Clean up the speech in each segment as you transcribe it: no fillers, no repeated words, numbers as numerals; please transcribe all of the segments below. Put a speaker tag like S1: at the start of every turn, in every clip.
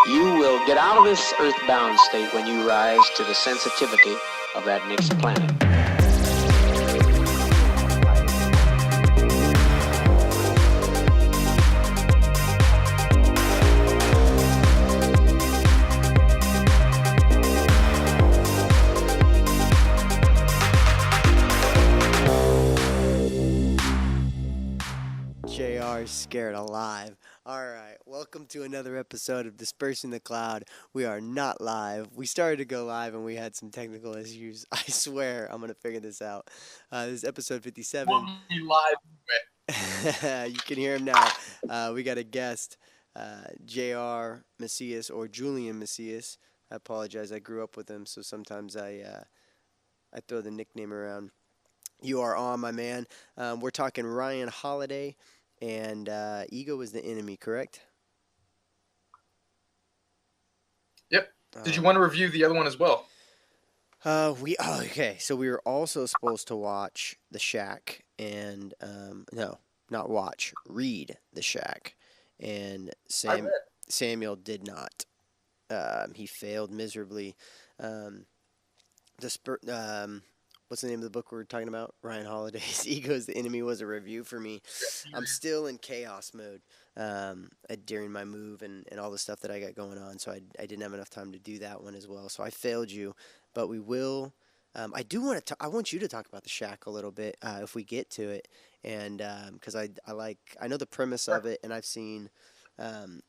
S1: You will get out of this earthbound state when you rise to the sensitivity of that next planet.
S2: JR scared alive. Alright, welcome to another episode of Dispersing the Cloud. We are not live. We started to go live and we had some technical issues. I swear I'm going to figure this out. This is episode 57.
S3: We'll be live.
S2: You can hear him now. We got a guest, JR Macias or Julian Macias. I apologize. I grew up with him, so sometimes I throw the nickname around. You are on, my man. We're talking Ryan Holiday. And ego is the enemy, correct?
S3: Yep. Did you want to review the other one as well?
S2: Okay. So we were also supposed to watch The Shack, and no, not watch, read The Shack, and Samuel did not. He failed miserably. What's the name of the book we're talking about? Ryan Holiday's Ego is the Enemy was a review for me. I'm still in chaos mode during my move and all the stuff that I got going on, so I didn't have enough time to do that one as well. So I failed you, but we will. I do want to. I want you to talk about The Shack a little bit if we get to it, and because I know the premise of it, and I've seen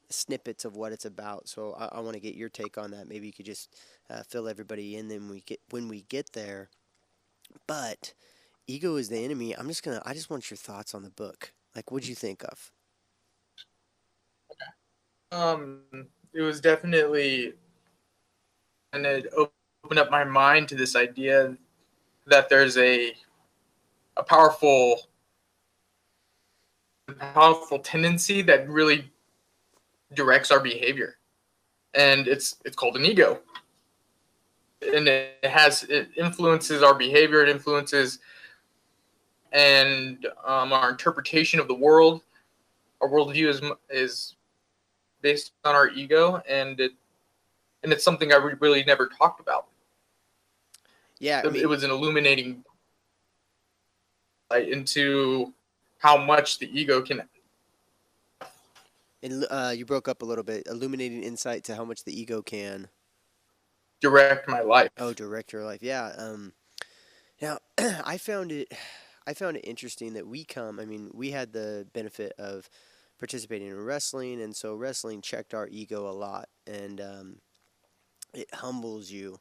S2: snippets of what it's about. So I want to get your take on that. Maybe you could just fill everybody in. Then when we get there. But Ego is the Enemy. I just want your thoughts on the book. Like, what'd you think of?
S3: Okay. It was definitely, and it opened up my mind to this idea that there's a powerful tendency that really directs our behavior, and it's called an ego. And it influences our behavior. It influences our interpretation of the world. Our worldview is based on our ego, and it's something I really never talked about.
S2: Yeah,
S3: it was an illuminating light into how much the ego can.
S2: And you broke up a little bit. Illuminating insight to how much the ego can
S3: direct my life.
S2: Oh, direct your life. Yeah. Now I found it interesting that we had the benefit of participating in wrestling, and so wrestling checked our ego a lot, and it humbles you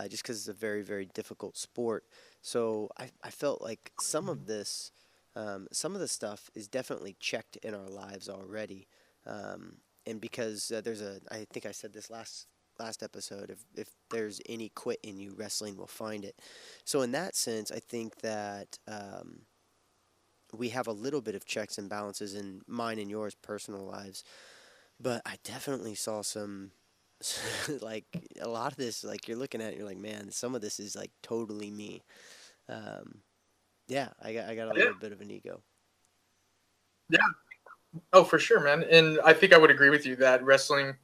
S2: just because it's a very, very difficult sport. So I felt like some of the stuff is definitely checked in our lives already, and because I think I said this last episode, if there's any quit in you, wrestling will find it. So in that sense, I think that we have a little bit of checks and balances in mine and yours personal lives, but I definitely saw some like a lot of this, like you're looking at it, you're like, man, some of this is like totally me. Yeah, I got a little bit of an ego.
S3: Yeah. Oh, for sure, man. And I think I would agree with you that wrestling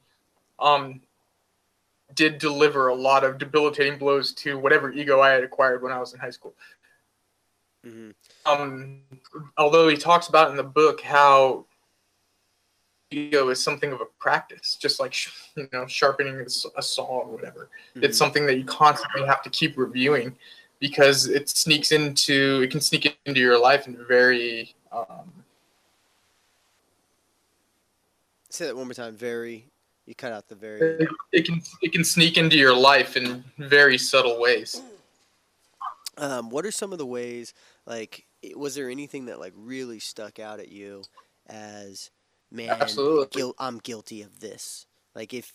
S3: did deliver a lot of debilitating blows to whatever ego I had acquired when I was in high school.
S2: Mm-hmm.
S3: Although he talks about in the book how ego is something of a practice, just like sharpening a saw or whatever. Mm-hmm. It's something that you constantly have to keep reviewing because it can sneak into your life in very.
S2: Say that one more time. You cut out the very.
S3: It can sneak into your life in very subtle ways.
S2: What are some of the ways? Like, was there anything that like really stuck out at you as, man?
S3: Absolutely.
S2: I'm guilty of this. Like, if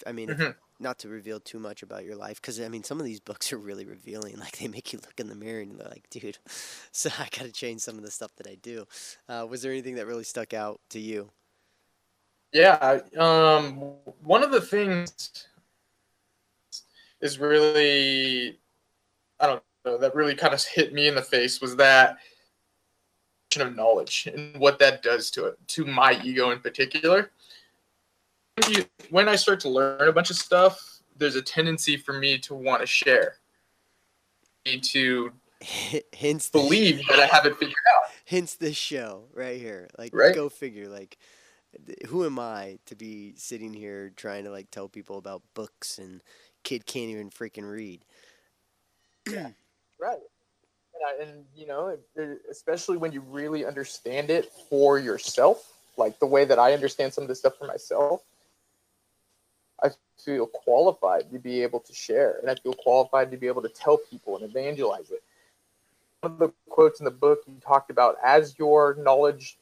S2: not to reveal too much about your life, because some of these books are really revealing. Like, they make you look in the mirror and they're like, dude, so I got to change some of the stuff that I do. Was there anything that really stuck out to you?
S3: Yeah, one of the things is really, I don't know, that really kind of hit me in the face was that of knowledge and what that does to my ego in particular. when I start to learn a bunch of stuff, there's a tendency for me to want to share, to
S2: Hence
S3: believe that I have it figured out,
S2: hence this show right here. Like,
S3: right?
S2: go figure. Like, who am I to be sitting here trying to like tell people about books and kid can't even freaking read?
S3: Yeah, right. And especially when you really understand it for yourself, like the way that I understand some of this stuff for myself, I feel qualified to be able to share, and I feel qualified to be able to tell people and evangelize it. One of the quotes in the book, you talked about, as your knowledge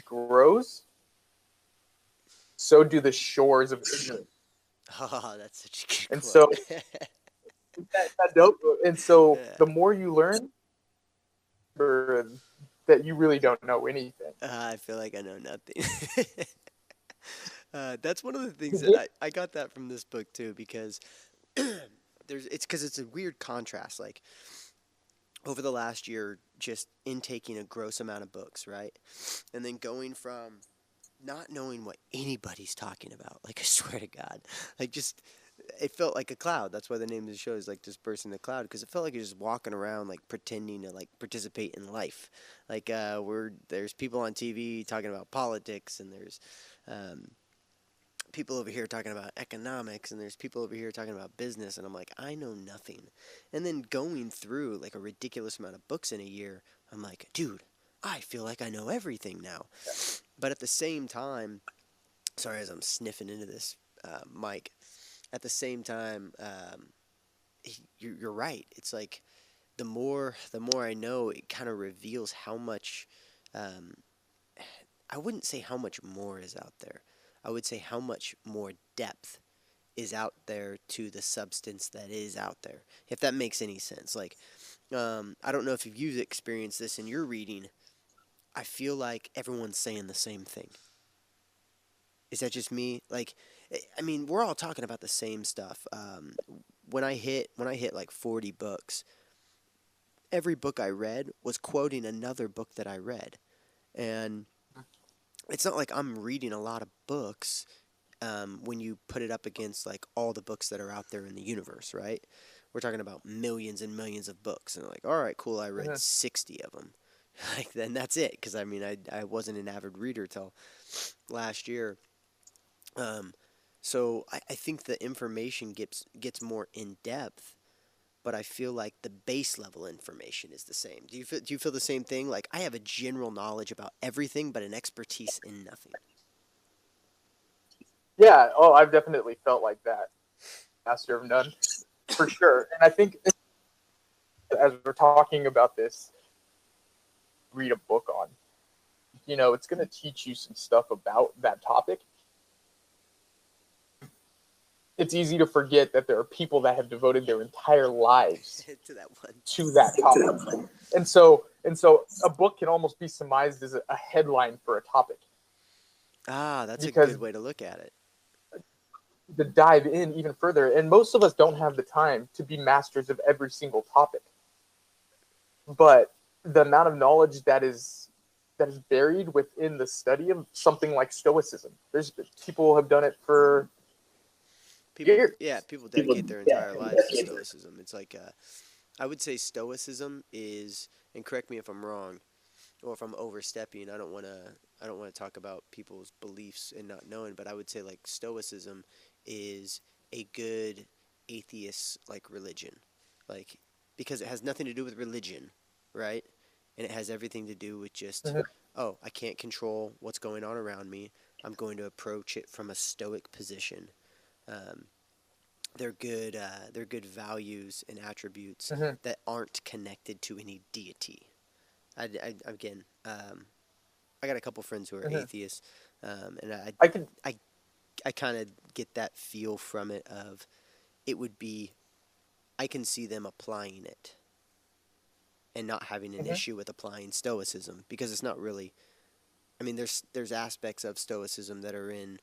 S3: grows, so do the shores of ignorance.
S2: Oh, that's such a good
S3: And
S2: quote.
S3: so that dope. And so
S2: Yeah.
S3: the more you learn, that you really don't know anything.
S2: I feel like I know nothing. That's one of the things that I got that from this book too, because it's a weird contrast. Like, over the last year, just intaking a gross amount of books, right? And then going from not knowing what anybody's talking about, like, I swear to God, like, just, it felt like a cloud. That's why the name of the show is like Dispersing the Cloud, because it felt like you're just walking around, like, pretending to, like, participate in life. Like, there's people on TV talking about politics, and there's, um, people over here talking about economics, and there's people over here talking about business, and I'm like, I know nothing. And then going through like a ridiculous amount of books in a year, I'm like, dude, I feel like I know everything now. But at the same time, sorry, as I'm sniffing into this mic, at the same time, you're right. It's like the more I know, it kind of reveals how much. Um, I wouldn't say how much more is out there. I would say how much more depth is out there to the substance that is out there. If that makes any sense. Like, I don't know if you've experienced this in your reading. I feel like everyone's saying the same thing. Is that just me? Like, I mean, we're all talking about the same stuff. When I hit like 40 books, every book I read was quoting another book that I read, and it's not like I'm reading a lot of books when you put it up against like all the books that are out there in the universe, right? We're talking about millions and millions of books, and like, all right, cool, I read 60 of them. Like, then that's it, because I mean, I wasn't an avid reader till last year. Um, so I think the information gets more in depth, but I feel like the base level information is the same. Do you feel the same thing? Like, I have a general knowledge about everything, but an expertise in nothing.
S3: Yeah. Oh, I've definitely felt like that. Master of none, for sure. And I think as we're talking about this, read a book on, it's going to teach you some stuff about that topic. It's easy to forget that there are people that have devoted their entire lives
S2: To that one.
S3: to that topic. And so a book can almost be surmised as a headline for a topic,
S2: Ah, that's a
S3: because
S2: good way to look at it.
S3: to dive in even further, and most of us don't have the time to be masters of every single topic. But the amount of knowledge that is buried within the study of something like Stoicism, there's people who have done it for
S2: People,
S3: years.
S2: yeah, people dedicate their entire lives to Stoicism. It's like, I would say Stoicism is, and correct me if I'm wrong, or if I'm overstepping. I don't want to talk about people's beliefs and not knowing, but I would say like Stoicism is a good atheist like religion, like, because it has nothing to do with religion, right? And it has everything to do with just,
S3: Mhm.
S2: oh, I can't control what's going on around me. I'm going to approach it from a stoic position. Um, they're good values and attributes
S3: Mhm.
S2: that aren't connected to any deity. Again, I got a couple friends who are
S3: Mhm.
S2: atheists, and
S3: I can.
S2: I, I kind of get that feel from it of it would be, I can see them applying it and not having an
S3: Mhm.
S2: issue with applying stoicism, because it's not really. I mean, there's aspects of stoicism that are in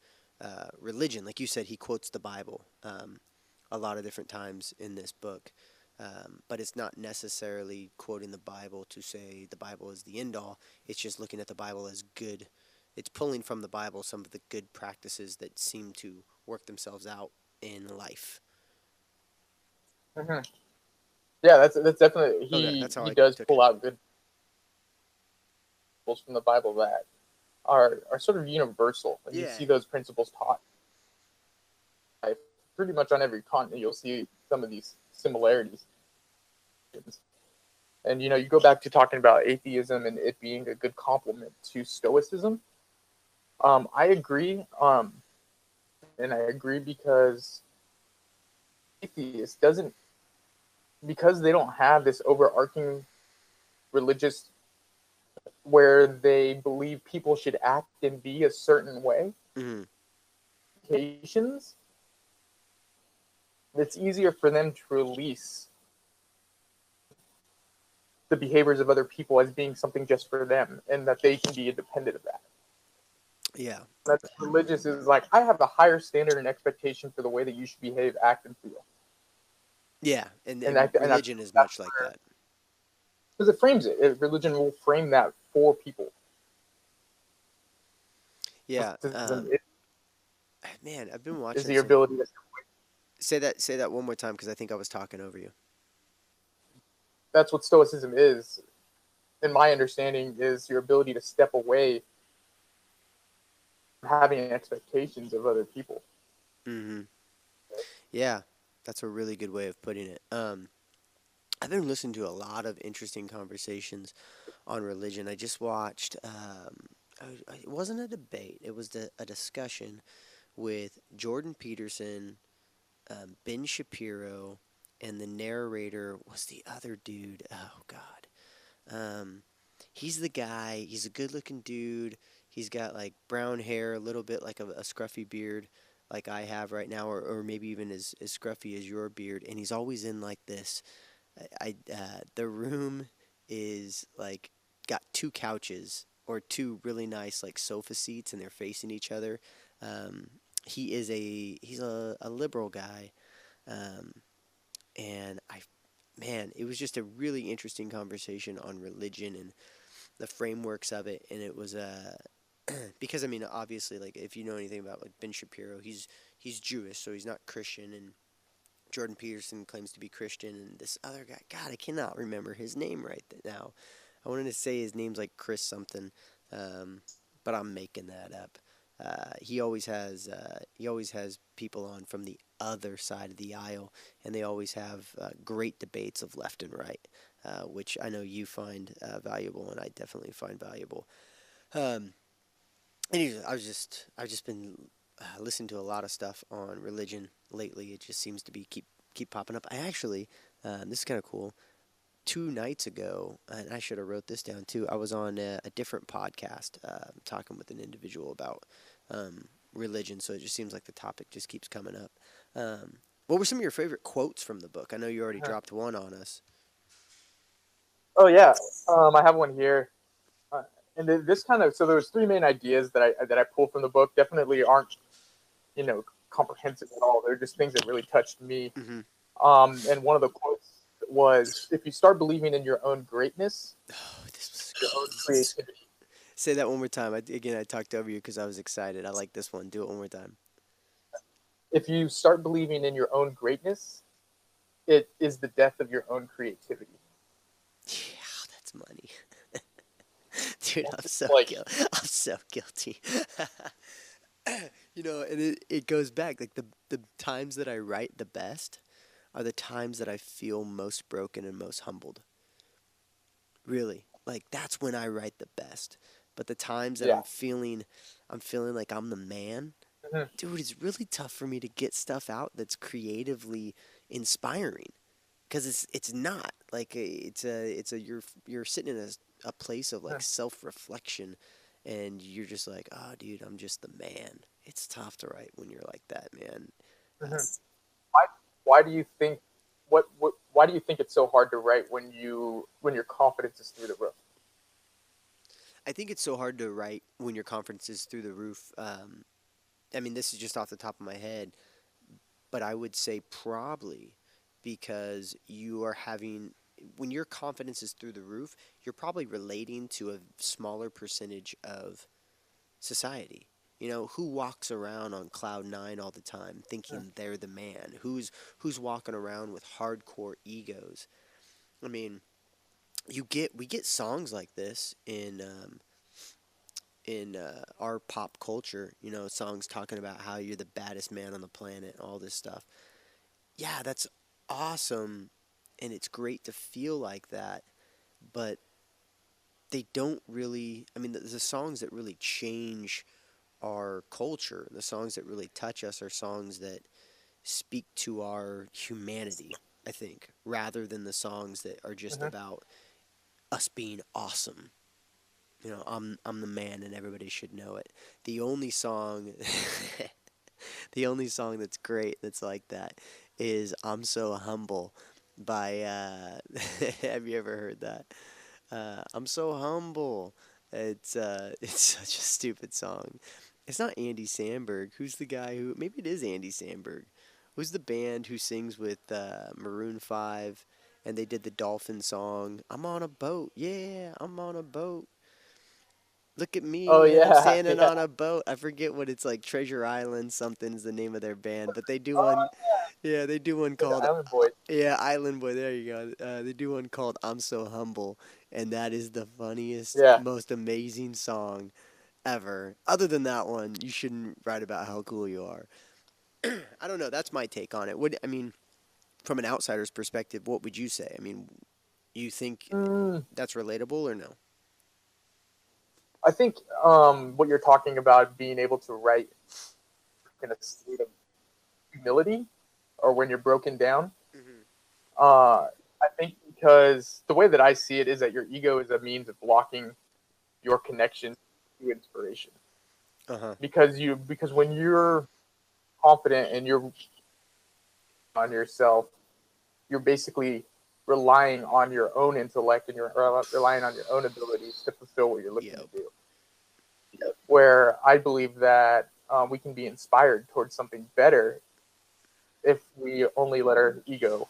S2: religion, like you said. He quotes the Bible a lot of different times in this book, but it's not necessarily quoting the Bible to say the Bible is the end all. It's just looking at the Bible as good it's pulling from the Bible some of the good practices that seem to work themselves out in life.
S3: Hmm. Yeah, that's definitely
S2: So
S3: he
S2: that's how
S3: he
S2: I
S3: does
S2: took
S3: pull
S2: it.
S3: out good principles from the Bible that are sort of universal, and you
S2: Yeah.
S3: see those principles taught by pretty much on every continent. You'll see some of these similarities, and you go back to talking about atheism and it being a good complement to Stoicism. I agree, and I agree because atheists doesn't because they don't have this overarching religious where they believe people should act and be a certain way.
S2: Hmm.
S3: Occasions, it's easier for them to release the behaviors of other people as being something just for them, and that they can be independent of that.
S2: Yeah.
S3: That's religious is like I have a higher standard and expectation for the way that you should behave, act, and feel,
S2: Yeah. And,
S3: and I
S2: and
S3: and I
S2: religion is much like that.
S3: because it frames it. Religion will frame that for people.
S2: Yeah.
S3: Is
S2: Man, I've been
S3: is
S2: watching
S3: the
S2: some.
S3: ability to
S2: Say that one more time because I think I was talking over you.
S3: that's what stoicism is, in my understanding, is your ability to step away from having expectations of other people.
S2: Hmm. Yeah, that's a really good way of putting it. I've been listening to a lot of interesting conversations on religion. I just watched. It wasn't a debate. It was a discussion with Jordan Peterson, Ben Shapiro, and the narrator was the other dude. Oh God. Um, he's the guy. He's a good-looking dude. He's got like brown hair, a little bit like a scruffy beard, like I have right now, or maybe even as scruffy as your beard. And he's always in like this. The room is like got two couches or two really nice like sofa seats, and they're facing each other. Um, he's a liberal guy, um, and man, it was just a really interesting conversation on religion and the frameworks of it, and it was because I mean obviously like if you know anything about like Ben Shapiro, he's Jewish, so he's not Christian, and Jordan Peterson claims to be Christian, and this other guy, God, I cannot remember his name right now. I wanted to say his name's like Chris something, um, but I'm making that up. He always has people on from the other side of the aisle, and they always have great debates of left and right, which I know you find valuable, and I definitely find valuable. Um, Anyways, I've just been listening to a lot of stuff on religion lately. It just seems to be keep popping up. I actually, this is kind of cool. 2 nights ago, and I should have wrote this down too. I was on a different podcast talking with an individual about religion. So it just seems like the topic just keeps coming up. What were some of your favorite quotes from the book? I know you already dropped one on us.
S3: Oh yeah, I have one here. And this kind of so there was three main ideas that I pulled from the book. Definitely aren't comprehensive at all. They're just things that really touched me.
S2: Mm-hmm.
S3: And one of the quotes was, "If you start believing in your own greatness,
S2: Oh, this was
S3: your own
S2: good.
S3: creativity,
S2: Say that one more time. Again, I talked over you because I was excited. I like this one. Do it one more time.
S3: if you start believing in your own greatness, it is the death of your own creativity."
S2: Yeah, that's money. Dude, I'm so
S3: Like,
S2: guilty. I'm so guilty. And it goes back. Like the times that I write the best are the times that I feel most broken and most humbled. Really. Like that's when I write the best. But the times that
S3: yeah.
S2: I'm feeling like I'm the man,
S3: Mhm.
S2: dude, it's really tough for me to get stuff out that's creatively inspiring. Because it's not like it's a you're sitting in a place of like self reflection, and you're just like, oh dude, I'm just the man. It's tough to write when you're like that, man.
S3: Mhm. Why, why do you think why do you think it's so hard to write when your confidence is through the roof?
S2: I think it's so hard to write when your confidence is through the roof. I mean, this is just off the top of my head, but I would say probably because you are having when your confidence is through the roof, you're probably relating to a smaller percentage of society. You know, who walks around on cloud nine all the time thinking they're the man? Who's walking around with hardcore egos? I mean, we get songs like this in our pop culture. You know, songs talking about how you're the baddest man on the planet, all this stuff. Yeah, that's awesome, and it's great to feel like that. But they don't really. I mean, the songs that really change our culture, the songs that really touch us, are songs that speak to our humanity. I think, rather than the songs that are just
S3: Hmm.
S2: about us being awesome. You know, I'm the man and everybody should know it. The only song the only song that's great that's like that is I'm So Humble by have you ever heard that? I'm so humble. It's such a stupid song. It's not Andy Samberg. Who's the guy who maybe it is Andy Samberg. Who's the band who sings with Maroon 5 and they did the dolphin song? I'm on a boat. Yeah, I'm on a boat. Look at
S3: Oh
S2: me, I'm
S3: yeah,
S2: standing
S3: yeah.
S2: on a boat. I forget what it's like. Treasure Island, something's the name of their band, but they do
S3: Oh
S2: one. Yeah, they do one
S3: yeah, the
S2: called.
S3: Island Boys.
S2: Yeah, Island Boy. There you go. They do one called "I'm So Humble," and that is the funniest,
S3: Yeah.
S2: most amazing song ever. Other than that one, you shouldn't write about how cool you are. I don't know. That's my take on it. What I mean, from an outsider's perspective, what would you say? I mean, you think
S3: Mm,
S2: that's relatable or no?
S3: I think what you're talking about being able to write in a state of humility or when you're broken down.
S2: Hmm.
S3: I think because the way that I see it is that your ego is a means of blocking your connection to inspiration.
S2: Uh huh.
S3: Because when you're confident and you're on yourself, you're basically relying on your own intellect and you're relying on your own abilities to fulfill what you're looking to
S2: Yep.
S3: do. Where I believe that we can be inspired towards something better if we only let our ego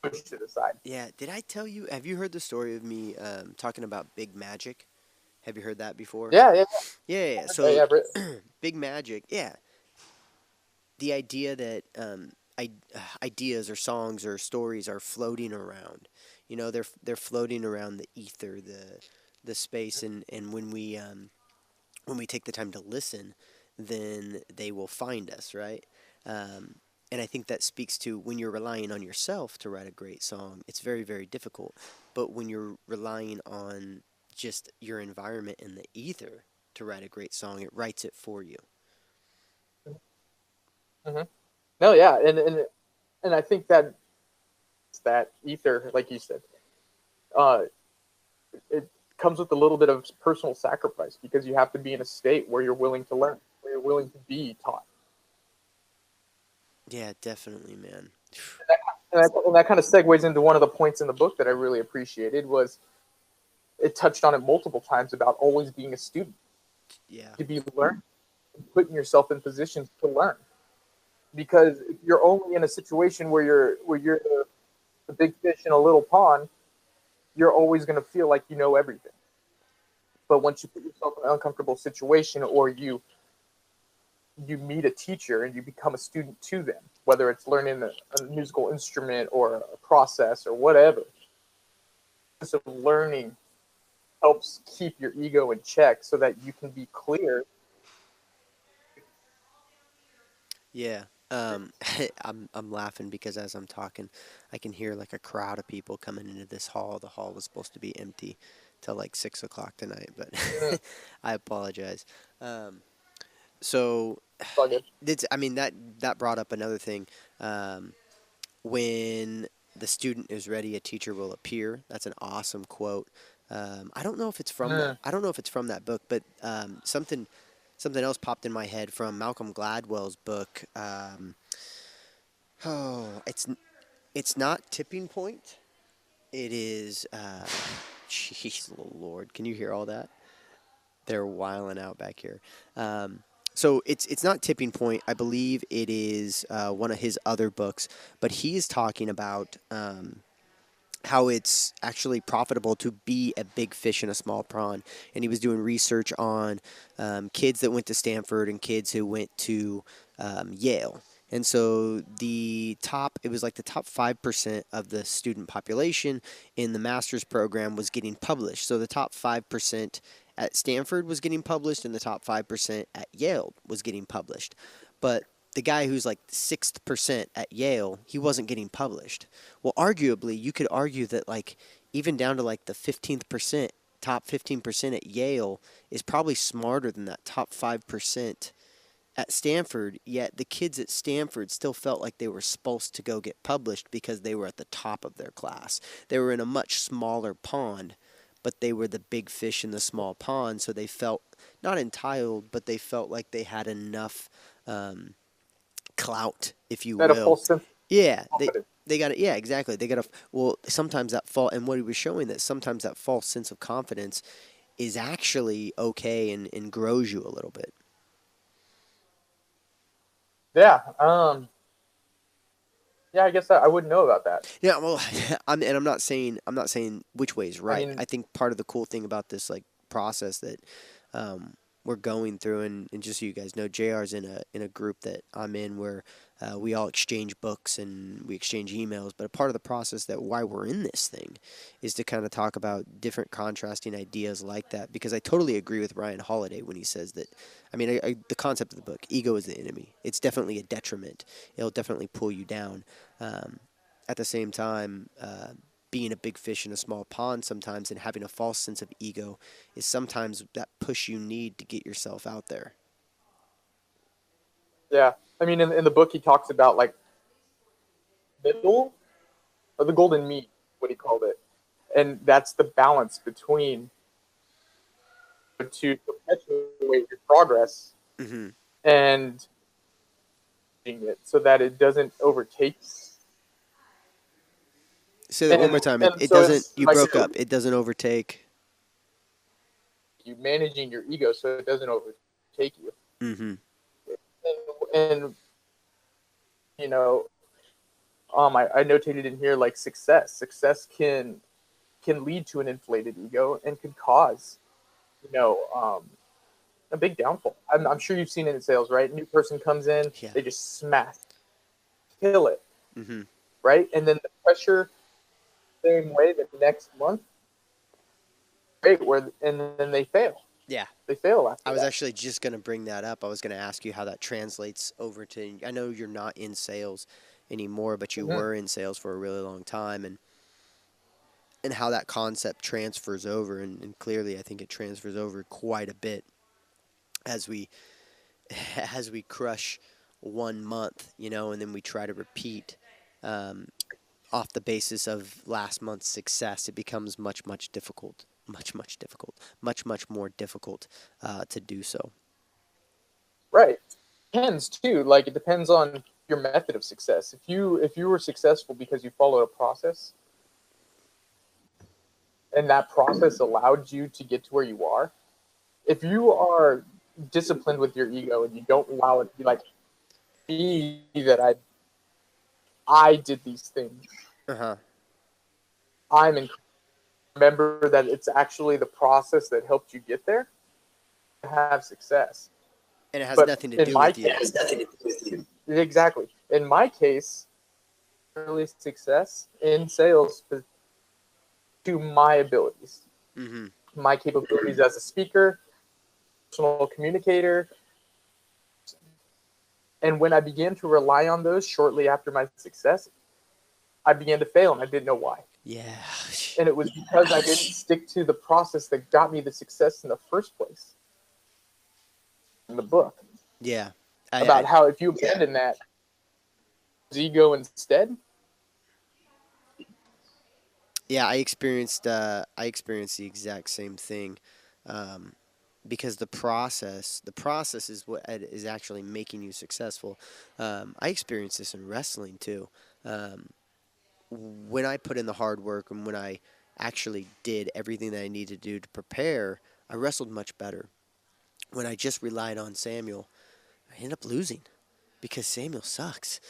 S3: push to the side.
S2: Yeah, did I tell you? Have you heard the story of me talking about Big Magic? Have you heard that before?
S3: Yeah, yeah,
S2: Yeah, yeah, yeah.
S3: yeah,
S2: So,
S3: yeah.
S2: Big Magic, yeah. The idea that ideas or songs or stories are floating around. You know, they're floating around the ether, the space, and when we take the time to listen, then they will find us, right? Um, and I think that speaks to when you're relying on yourself to write a great song, it's very, very difficult. But when you're relying on just your environment and the ether to write a great song, it writes it for you.
S3: Mm-hmm. No, yeah, and I think that that ether, like you said, uh, it comes with a little bit of personal sacrifice because you have to be in a state where you're willing to learn, where you're willing to be taught.
S2: Yeah, definitely, man.
S3: And that kind of segues into one of the points in the book that I really appreciated was it touched on it multiple times about always being a student,
S2: Yeah.
S3: to be learning, putting yourself in positions to learn. Because if you're only in a situation where you're the big fish in a little pond, you're always going to feel like you know everything. But once you put yourself in an uncomfortable situation, or you meet a teacher and you become a student to them, whether it's learning a musical instrument or a process or whatever, so learning helps keep your ego in check so that you can be clear.
S2: Yeah. I'm laughing because as I'm talking, I can hear like a crowd of people coming into this hall. The hall was supposed to be empty till like 6 o'clock tonight, but
S3: Mm,
S2: I apologize. Um, so
S3: it's all good.
S2: it's I mean that brought up another thing. Um, when the student is ready, a teacher will appear. That's an awesome quote. I don't know if it's from that.
S3: Mm,
S2: I don't know if it's from that book, but something else popped in my head from Malcolm Gladwell's book. Oh, it's not Tipping Point. It is. Jeez, Lord, can you hear all that? They're wiling out back here. So it's not Tipping Point. I believe it is one of his other books, but he is talking about how it's actually profitable to be a big fish in a small pond. And he was doing research on kids that went to Stanford and kids who went to Yale. And so it was like the top 5% of the student population in the master's program was getting published. So the top 5% at Stanford was getting published, and the top 5% at Yale was getting published. But the guy who's like 6th% at Yale, he wasn't getting published. Well, arguably, you could argue that like even down to like the 15%, top 15% at Yale is probably smarter than that top 5% at Stanford, yet the kids at Stanford still felt like they were supposed to go get published because they were at the top of their class. They were in a much smaller pond, but they were the big fish in the small pond, so they felt not entitled, but they felt like they had enough clout, if you
S3: That a
S2: will.
S3: false sense
S2: Yeah,
S3: of confidence.
S2: they got it. Yeah, exactly. They got a well. Sometimes that and what he was showing that sometimes that false sense of confidence is actually okay and grows you a little bit.
S3: Yeah. Yeah, I guess I wouldn't know about that.
S2: Yeah, well, I'm not saying which way is
S3: I
S2: right.
S3: mean,
S2: I think part of the cool thing about this like process that we're going through, and just so you guys know, JR's in a group that I'm in where we all exchange books and we exchange emails. But a part of the process that why we're in this thing is to kind of talk about different contrasting ideas like that. Because I totally agree with Ryan Holiday when he says that. I mean, the concept of the book, ego is the enemy. It's definitely a detriment. It'll definitely pull you down. Um, at the same time, being a big fish in a small pond sometimes and having a false sense of ego is sometimes that push you need to get yourself out there.
S3: yeah. I mean, in the book, he talks about like middle or the golden meat, what he called it, and that's the balance between to perpetuate your progress
S2: Mm-hmm.
S3: and it so that it doesn't overtake.
S2: Say that one more time. It
S3: So
S2: doesn't.
S3: it's
S2: You
S3: like
S2: broke up. It doesn't overtake.
S3: you managing your ego so it doesn't overtake you.
S2: Mm-hmm.
S3: And you know, I notated in here like success. Success can lead to an inflated ego and can cause, you know, a big downfall. I'm sure you've seen it in sales, right? New person comes in,
S2: Yeah.
S3: they just smash, kill it,
S2: Mm-hmm.
S3: right? And then the pressure, same way the next month, right? And then they fail.
S2: Yeah.
S3: They fail after
S2: I was
S3: that.
S2: actually just going to bring that up. I was going to ask you how that translates over to. I know you're not in sales anymore, but you
S3: Mhm.
S2: were in sales for a really long time, and how that concept transfers over, and clearly I think it transfers over quite a bit as we as we crush 1 month, and then we try to repeat um, off the basis of last month's success. It becomes much difficult, much more difficult to do so.
S3: Right. Depends too. Like it depends on your method of success. If you were successful because you followed a process and that process allowed you to get to where you are, if you are disciplined with your ego and you don't allow it to be like me that I did these things.
S2: Uh huh.
S3: I'm in, remember that it's actually the process that helped you get there to have success.
S2: And it has
S3: But
S2: nothing to
S3: in
S2: do
S3: my
S2: with you.
S3: case, exactly. In my case, early success in sales to my abilities,
S2: Mm-hmm.
S3: my capabilities as a speaker, personal communicator. And when I began to rely on those shortly after my success, I began to fail and I didn't know why.
S2: Yeah.
S3: And it was because I didn't stick to the process that got me the success in the first place. In the book,
S2: Yeah.
S3: about how if you abandon that ego instead.
S2: Yeah, I experienced the exact same thing, um, because the process is what is actually making you successful. I experienced this in wrestling too. Um, when I put in the hard work and when I actually did everything that I needed to do to prepare, I wrestled much better. When I just relied on Samuel, I ended up losing because Samuel sucks.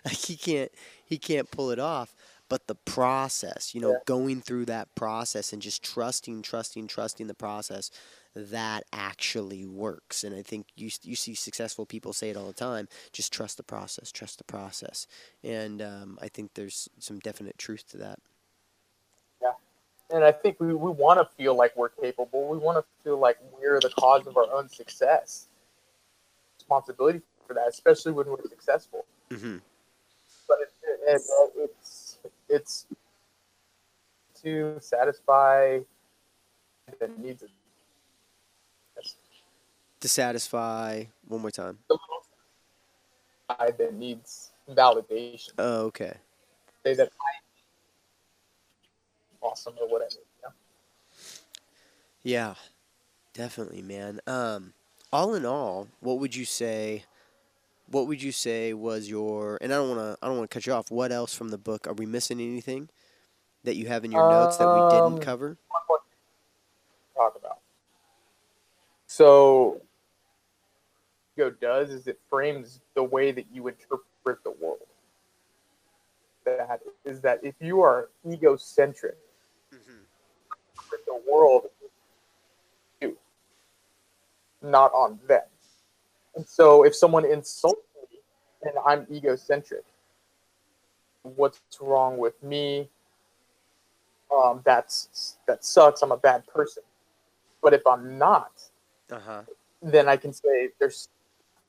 S2: Like he can't pull it off. but the process,
S3: Yeah.
S2: going through that process and just trusting the process, that actually works. And I think you see successful people say it all the time, just trust the process, trust the process. And I think there's some definite truth to that.
S3: Yeah. And I think we want to feel like we're capable. We want to feel like we're the cause of our own success. Responsibility for that, especially when we're successful.
S2: Hmm.
S3: But it's to satisfy the needs of
S2: To satisfy, one more time.
S3: the little side that needs validation.
S2: Oh, okay.
S3: Say that I'm awesome or whatever.
S2: Yeah, definitely, man. All in all, what would you say? What would you say was your? And I don't want to cut you off. What else from the book? Are we missing anything that you have in your notes that we didn't cover?
S3: One more thing to talk about. So, ego does is it frames the way that you interpret the world. That is that if you are egocentric, the world is you, not on them. And so if someone insults me and I'm egocentric, what's wrong with me? That sucks. I'm a bad person. But if I'm not,
S2: Uh-huh.
S3: then I can say there's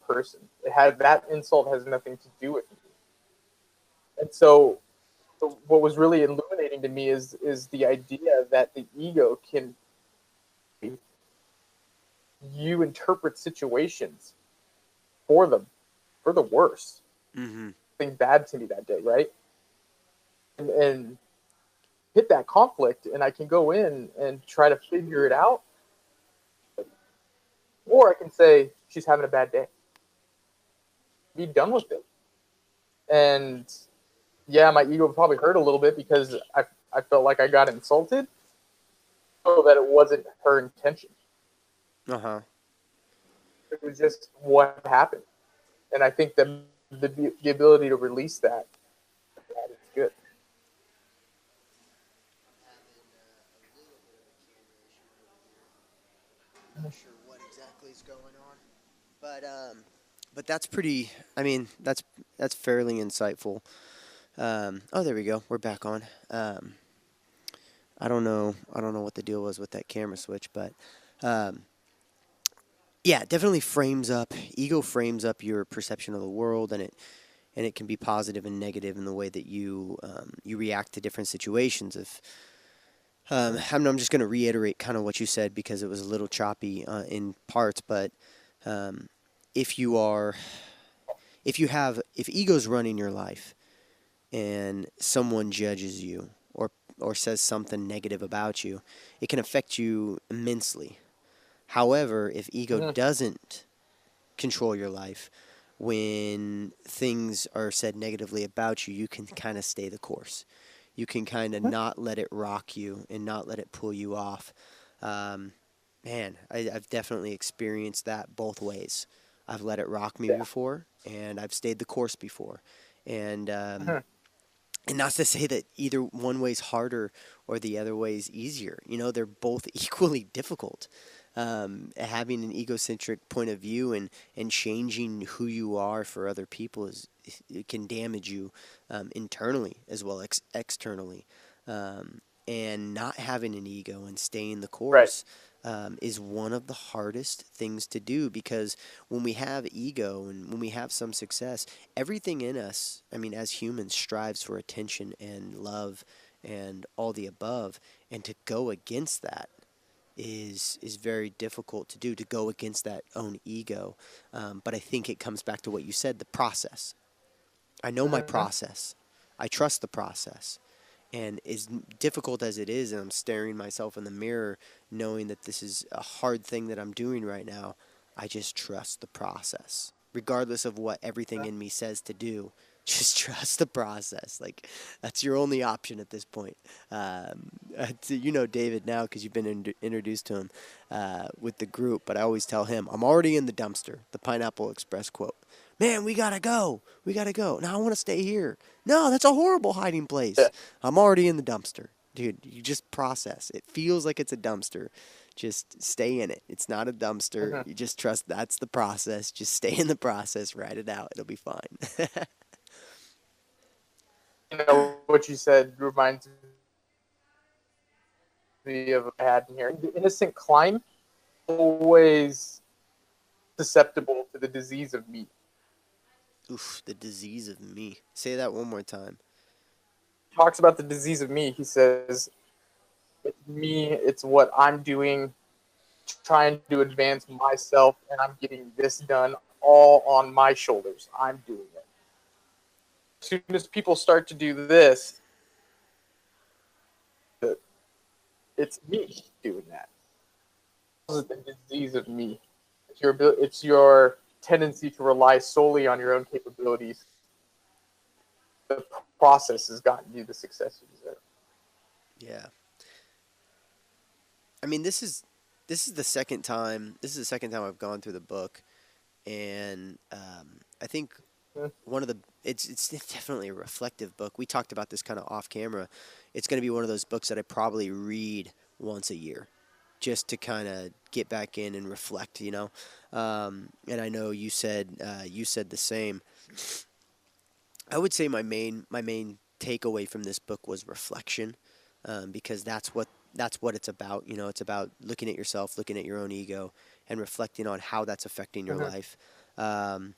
S3: a person. That insult has nothing to do with me. And so what was really illuminating to me is the idea that the ego can you interpret situations for the worse.
S2: Mm-hmm.
S3: Something bad to me that day, right? And hit that conflict, and I can go in and try to figure it out, or I can say she's having a bad day. Be done with it. And yeah, my ego probably hurt a little bit because I felt like I got insulted, so that it wasn't her intention.
S2: Uh-huh.
S3: It was just what happened, and I think that the ability to release that is good.
S2: I'm not sure what exactly is going on, but that's pretty. I mean, that's fairly insightful. Oh, there we go. We're back on. I don't know. I don't know what the deal was with that camera switch, but um, yeah, it definitely frames up. Ego frames up your perception of the world, and it can be positive and negative in the way that you react to different situations. If I'm just going to reiterate kind of what you said because it was a little choppy in parts, but um, if you are, if ego's running your life and someone judges you or says something negative about you, it can affect you immensely. However, if ego
S3: Mm-hmm.
S2: doesn't control your life, when things are said negatively about you, you can kind of stay the course. You can kind of not let it rock you and not let it pull you off. Um, Man, I've definitely experienced that both ways. I've let it rock me
S3: Yeah.
S2: before, and I've stayed the course before. And
S3: Mm-hmm.
S2: and not to say that either one way's harder or the other way's easier. They're both equally difficult. Having an egocentric point of view and changing who you are for other people it can damage you internally as well as externally. And not having an ego and staying the
S3: Right.
S2: course is one of the hardest things to do because when we have ego and when we have some success, everything in us, I mean, as humans, strives for attention and love and all the above. And to go against that is very difficult to do, to go against that own ego. But I think it comes back to what you said, the process. I know my
S3: Mm-hmm.
S2: process. I trust the process. And as difficult as it is, and I'm staring myself in the mirror knowing that this is a hard thing that I'm doing right now, I just trust the process. Regardless of what everything in me says to do, just trust the process. Like, that's your only option at this point. You know David now because you've been introduced to him with the group, but I always tell him, I'm already in the dumpster, the Pineapple Express quote. Man, we gotta go. We gotta go. No, I want to stay here. No, that's a horrible hiding
S3: Yeah.
S2: place. I'm already in the dumpster. Dude, you just process. It feels like it's a dumpster. Just stay in it. It's not a dumpster.
S3: Mhm.
S2: You just trust that's the process. Just stay in the process. Ride it out. It'll be fine.
S3: You know what you said reminds me of a had in here. The innocent climb always susceptible to the disease of me.
S2: Oof, the disease of me. Say that one more time.
S3: Talks about the disease of me. He says, "It's me. It's what I'm doing, trying to advance myself, and I'm getting this done all on my shoulders. I'm doing it. As soon as people start to do this, it's me doing that. This is the disease of me. It's your tendency to rely solely on your own capabilities. The process has gotten you the success you deserve."
S2: Yeah. I mean, this is the second time. This is the second time I've gone through the book, and I think
S3: Mhm.
S2: one of the it's definitely a reflective book. We talked about this kind of off camera. It's going to be one of those books that I probably read once a year, just to kind of get back in and reflect. And I know you said the same. I would say my main takeaway from this book was reflection, because that's what it's about. It's about looking at yourself, looking at your own ego, and reflecting on how that's affecting your
S3: Mhm.
S2: life. Um,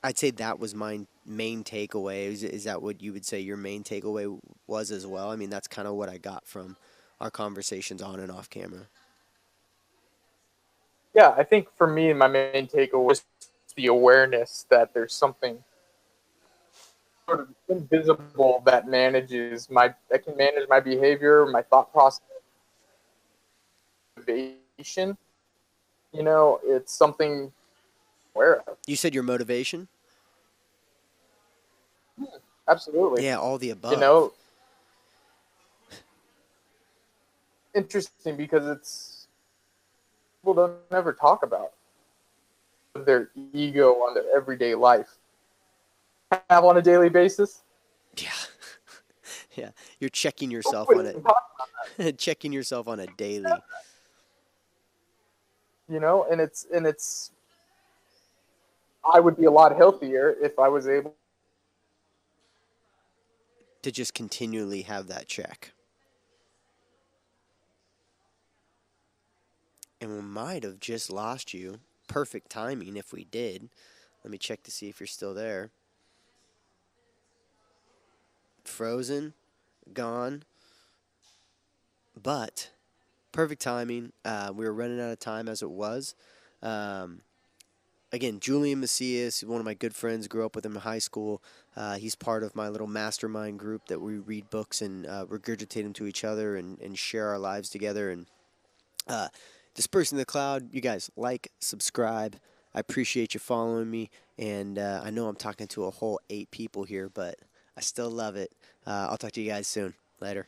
S2: I'd say that was my main takeaway. Is that what you would say your main takeaway was as well? I mean, that's kind of what I got from our conversations on and off camera.
S3: Yeah, I think for me, my main takeaway was the awareness that there's something sort of invisible that can manage my behavior, my thought process, motivation. It's something aware of.
S2: You said your motivation?
S3: Absolutely.
S2: Yeah, all the
S3: You
S2: above.
S3: know, interesting because it's people don't ever talk about their ego on their everyday life. Have on a daily basis.
S2: Yeah. Yeah, you're checking yourself
S3: Nobody
S2: on
S3: even talks,
S2: it, checking yourself on a daily
S3: and it's I would be a lot healthier if I was able.
S2: to just continually have that check. And we might have just lost you. Perfect timing if we did. Let me check to see if you're still there. Frozen, gone, but perfect timing. We were running out of time as it was. Um, Again, Julian Macias, one of my good friends, grew up with him in high school. He's part of my little mastermind group that we read books and regurgitate them to each other and share our lives together. And uh, Dispersing the Cloud, you guys like, subscribe. I appreciate you following me. And I know I'm talking to a whole 8 people here, but I still love it. I'll talk to you guys soon. Later.